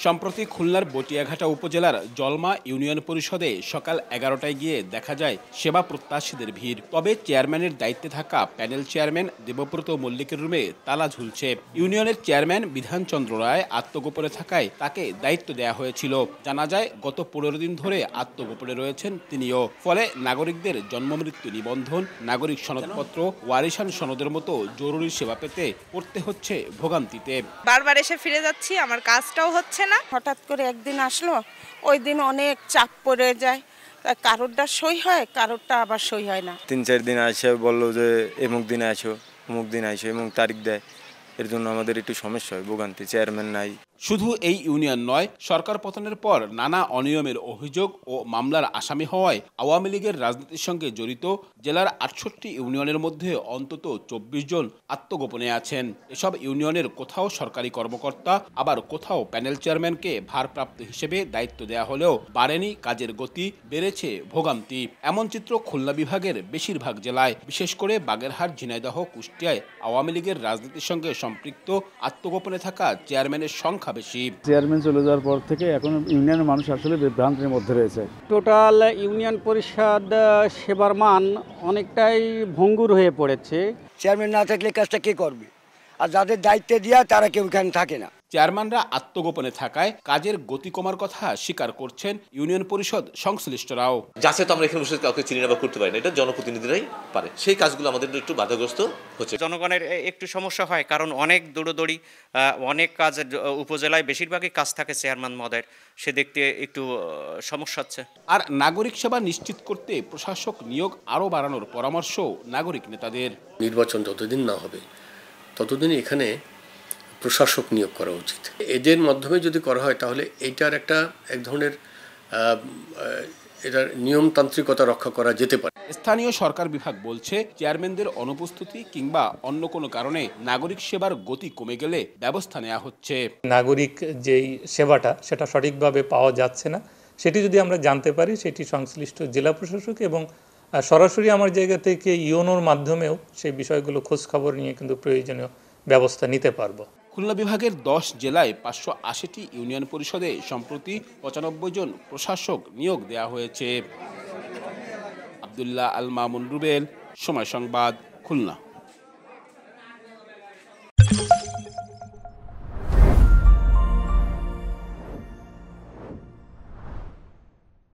সম্প্রতি খুলনার বটিয়াঘাটা উপজেলার জলমা ইউনিয়ন পরিষদে সকাল 11টায় গিয়ে দেখা যায় সেবা প্রত্যাশীদের ভিড়। তবে চেয়ারম্যানের দায়িত্বে থাকা প্যানেল চেয়ারম্যান দেবব্রত মল্লিকের রুমে তালা ঝুলছে। ইউনিয়নের চেয়ারম্যান বিধানচন্দ্র রায় আত্মগোপনে থাকায় তাকে দায়িত্ব দেওয়া হয়েছিল। জানা যায় গত 15 দিন ধরে আত্মগোপনে রয়েছেন তিনিও। ফলে নাগরিকদের জন্মমৃত্যু নিবন্ধন, নাগরিক সনদপত্র, ওয়ারিশান সনদের মতো জরুরি সেবা পেতে পড়তে হচ্ছে ভোগান্তিতে। বারবার এসে ফিরে যাচ্ছি, আমার কাজটাও হচ্ছে না। হঠাৎ করে একদিন আসলো, ওই দিন অনেক চাপ পড়ে যায়, কারোরটা সই হয়, কারোরটা আবার সই হয় না। 3-4 দিন আসে বললো যে এমুক দিন আসো, অমুক দিন আসো, এবং তারিখ দেয়। এর জন্য আমাদের একটু সমস্যা হয়, ভোগান্তি। চেয়ারম্যান নাই। শুধু এই ইউনিয়ন নয়, সরকার পতনের পর নানা অনিয়মের অভিযোগ ও মামলার আসামি হওয়ায় আওয়ামী লীগের রাজনীতির সঙ্গে জড়িত জেলার 68 ইউনিয়নের মধ্যে অন্তত 24 জন আত্মগোপনে আছেন। এসব ইউনিয়নের কোথাও সরকারি কর্মকর্তা, আবার কোথাও প্যানেল চেয়ারম্যানকে ভারপ্রাপ্ত হিসেবে দায়িত্ব দেওয়া হলেও বাড়েনি কাজের গতি, বেড়েছে ভোগান্তি। এমন চিত্র খুলনা বিভাগের বেশিরভাগ জেলায়, বিশেষ করে বাগেরহাট, ঝিনাইদহ, কুষ্টিয়ায় আওয়ামী লীগের রাজনীতির সঙ্গে সম্পৃক্ত আত্মগোপনে থাকা চেয়ারম্যানের সংখ্যা বেশি। চেয়ারম্যান চলে যাওয়ার পর থেকে এখন ইউনিয়নের মানুষ আসলে বিভ্রান্তির মধ্যে রয়েছে। টোটাল ইউনিয়ন পরিষদ সেবার মান অনেকটাই ভঙ্গুর হয়ে পড়েছে। চেয়ারম্যান না থাকলে কাজটা কে করবে? আর যাদের দায়িত্বে দেওয়া তারা কেউ এখানে থাকে না। চেয়ারম্যানরা আত্মগোপনে থাকায় কাজের গতি কমার কথা স্বীকার করছেন ইউনিয়ন পরিষদ সংশ্লিষ্টরাও। যাচ্ছে তো আমরা এখানে বসে কাউকে চিনি না বা করতে পারি না, এটা জনপ্রতিনিধিরাই পারে। সেই কাজগুলো আমাদের একটু বাধাগ্রস্ত হচ্ছে। জনগণের একটু সমস্যা হয়, কারণ অনেক দৌড়দৌড়ি, অনেক কাজ উপজেলায় বেশিরভাগই কাজ থাকে চেয়ারম্যান মহোদয়ের, সে দেখতে একটু সমস্যা হচ্ছে। আর নাগরিক সেবা নিশ্চিত করতে প্রশাসক নিয়োগ আরও বাড়ানোর পরামর্শ নাগরিক নেতাদের। নির্বাচন যতদিন না হবে ততদিন এখানে প্রশাসক নিয়োগ করা উচিত। এদের মাধ্যমে যদি করা হয় তাহলে এইটার এক ধরনের এটার নিয়মতান্ত্রিকতা রক্ষা করা যেতে পারে। স্থানীয় সরকার বিভাগ বলছে, চেয়ারম্যানদের অনুপস্থিতি কিংবা অন্য কোনো কারণে নাগরিক সেবার গতি কমে গেলে ব্যবস্থা নেওয়া হচ্ছে। নাগরিক যেই সেবাটা সেটা সঠিকভাবে পাওয়া যাচ্ছে না, সেটি যদি আমরা জানতে পারি, সেটি সংশ্লিষ্ট জেলা প্রশাসক এবং সরাসরি আমার জায়গা থেকে ইউনোর মাধ্যমেও সেই বিষয়গুলো খোঁজ খবর নিয়ে কিন্তু প্রয়োজনীয় ব্যবস্থা নিতে পারবো। খুলনা বিভাগের 10 জেলায় 580টি ইউনিয়ন পরিষদে সম্প্রতি 95 জন প্রশাসক নিয়োগ দেওয়া হয়েছে। আব্দুল্লাহ আল মামুন রুবেল, সময় সংবাদ, খুলনা।